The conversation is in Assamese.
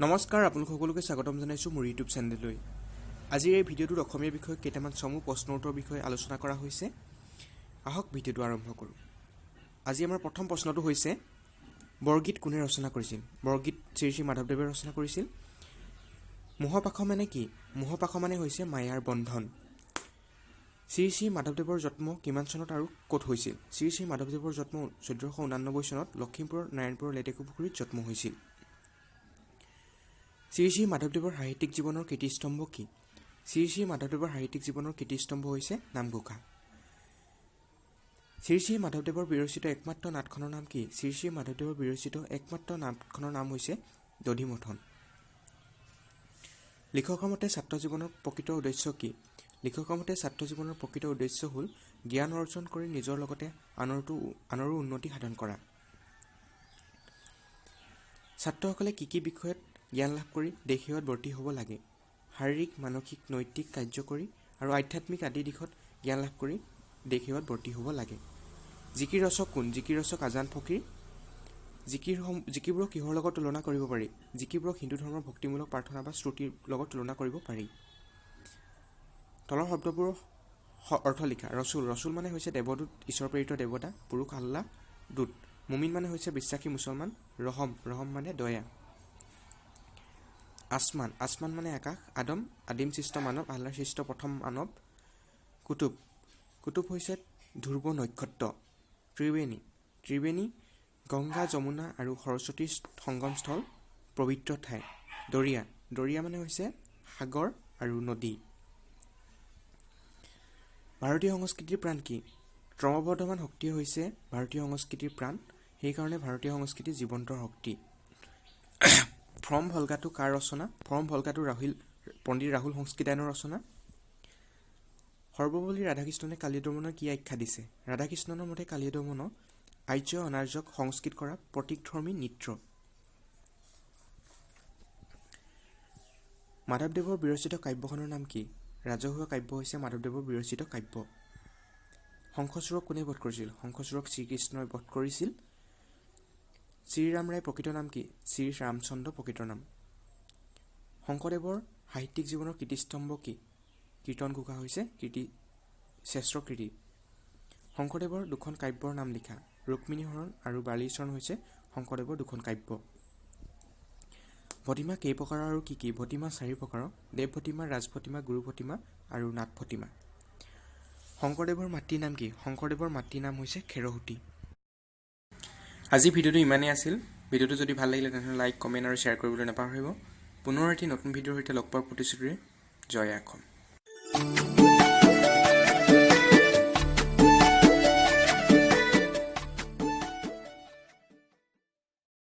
নমস্কাৰ আপোনালোক সকলোকে স্বাগতম জনাইছো মোৰ ইউটিউব চেনেললৈ। আজিৰ এই ভিডিঅ'টোত অসমীয়া বিষয়ক কেইটামান চমু প্ৰশ্ন উত্তৰ বিষয়ে আলোচনা কৰা হৈছে। আহক ভিডিঅ'টো আৰম্ভ কৰোঁ। আজি আমাৰ প্ৰথম প্ৰশ্নটো হৈছে বৰগীত কোনে ৰচনা কৰিছিল? বৰগীত শ্ৰী শ্ৰী মাধৱদেৱে ৰচনা কৰিছিল। মোহপাশ মানে কি? মোহপাশ মানে হৈছে মায়াৰ বন্ধন। শ্ৰী শ্ৰী মাধৱদেৱৰ জন্ম কিমান চনত আৰু ক'ত হৈছিল? শ্ৰী শ্ৰী মাধৱদেৱৰ জন্ম 1489 চনত লখিমপুৰৰ নাৰায়ণপুৰৰ লেটেকুপুখুৰীত জন্ম হৈছিল। শ্ৰী শ্ৰী মাধৱদেৱৰ সাহিত্যিক জীৱনৰ কীৰ্তিস্তম্ভ কি? শ্ৰী শ্ৰী মাধৱদেৱৰ সাহিত্যিক জীৱনৰ কীৰ্তিস্তম্ভ হৈছে নামঘোষা। শ্ৰী শ্ৰী মাধৱদেৱৰ বিৰচিত একমাত্ৰ নাটখনৰ নাম কি? শ্ৰী শ্ৰী মাধৱদেৱৰ বিৰচিত একমাত্ৰ নাটখনৰ নাম হৈছে দধিমথন। লিখকৰ মতে ছাত্ৰ জীৱনৰ প্ৰকৃত উদ্দেশ্য কি? লিখকৰ মতে ছাত্ৰ জীৱনৰ প্ৰকৃত উদ্দেশ্য হ'ল জ্ঞান অৰ্জন কৰি নিজৰ লগতে আনৰো উন্নতি সাধন কৰা। ছাত্ৰসকলে কি বিষয়ত জ্ঞান লাভ কৰি দেশ সেৱাত ব্ৰতী হ'ব লাগে? শাৰীৰিক, মানসিক, নৈতিক, কাৰ্যকৰী আৰু আধ্যাত্মিক আদি দিশত জ্ঞান লাভ কৰি দেশ সেৱাত ব্ৰতী হ'ব লাগে। জিকিৰ ৰচক কোন? জিকিৰ ৰচক আজান ফকীৰ। জিকিৰবোৰক কিহৰ লগত তুলনা কৰিব পাৰি? জিকিৰবোৰক হিন্দু ধৰ্মৰ ভক্তিমূলক প্ৰাৰ্থনা বা শ্ৰুতিৰ লগত তুলনা কৰিব পাৰি। তলৰ শব্দবোৰৰ অৰ্থ লিখা। ৰচুল। ৰচুল মানে হৈছে দেৱদূত, ঈশ্বৰ প্ৰেৰিত দেৱতা, পুৰুষ আল্লাহ দূত। মুমিন মানে হৈছে বিশ্বাসী মুছলমান। ৰহম। ৰহম মানে দয়া। আসমান। আসমান মানে আকাশ। আদম আদিম সৃষ্ট মানৱ, আল্লাহৰ সৃষ্ট প্ৰথম মানৱ। কুতুব। কুতুব হৈছে ধ্ৰুৱ নক্ষত্ৰ। ত্ৰিবেণী। ত্ৰিবেণী গংগা, যমুনা আৰু সৰস্বতীৰ সংগমস্থল, পবিত্ৰ ঠাই। দৰিয়া। দৰিয়া মানে হৈছে সাগৰ আৰু নদী। ভাৰতীয় সংস্কৃতিৰ প্ৰাণ কি? ক্ৰমবৰ্ধমান শক্তি হৈছে ভাৰতীয় সংস্কৃতিৰ প্ৰাণ, সেইকাৰণে ভাৰতীয় সংস্কৃতি জীৱন্ত শক্তি। ফ্ৰম ভলগাটো কাৰ ৰচনা? ফ্ৰম ভলগাটো পণ্ডিত ৰাহুল সংস্কৃতায়নৰ ৰচনা। সৰ্বপল্লী ৰাধাকৃষ্ণনে কালিয়দমনক কি আখ্যা দিছে? ৰাধাকৃষ্ণনৰ মতে কালিয়দমন আৰ্য অনাৰ্যক সংস্কৃত কৰা প্ৰতীকধৰ্মী নৃত্য। মাধৱদেৱৰ বিৰচিত কাব্যখনৰ নাম কি? ৰাজহুৱা কাব্য হৈছে মাধৱদেৱৰ বিৰচিত কাব্য। শংখচূড়ক কোনে বধ কৰিছিল? শংখচূড়ক শ্ৰীকৃষ্ণই বধ কৰিছিল। শ্ৰীৰাম ৰায় প্ৰকৃত নাম কি? শ্ৰী ৰামচন্দ্ৰ প্ৰকৃত নাম। শংকৰদেৱৰ সাহিত্যিক জীৱনৰ কীৰ্তিস্তম্ভ কি? কীৰ্তন ঘোষা হৈছে শ্ৰেষ্ঠ কৃতি। শংকৰদেৱৰ দুখন কাব্যৰ নাম লিখা। ৰুক্মিণী হৰণ আৰু বালীচৰণ হৈছে শংকৰদেৱৰ দুখন কাব্য। ভটিমা কেই প্ৰকাৰৰ আৰু কি কি? ভটিমা 4 প্ৰকাৰৰ। দেৱ ভটিমা, ৰাজ ভটিমা, গুৰু ভটিমা আৰু নাথ ভটিমা। শংকৰদেৱৰ মাতৃৰ নাম কি? শংকৰদেৱৰ মাতৃৰ নাম হৈছে খেৰসূতী। আজি ভিডিঅ'টো ইমানেই আছিল। ভিডিঅ'টো যদি ভাল লাগিলে তেনেহ'লে লাইক, কমেণ্ট আৰু শ্বেয়াৰ কৰিবলৈ নাপাহৰিব। পুনৰ এটি নতুন ভিডিঅ'ৰ সৈতে লগ পোৱাৰ প্ৰতিশ্ৰুতিৰে জয় অসম।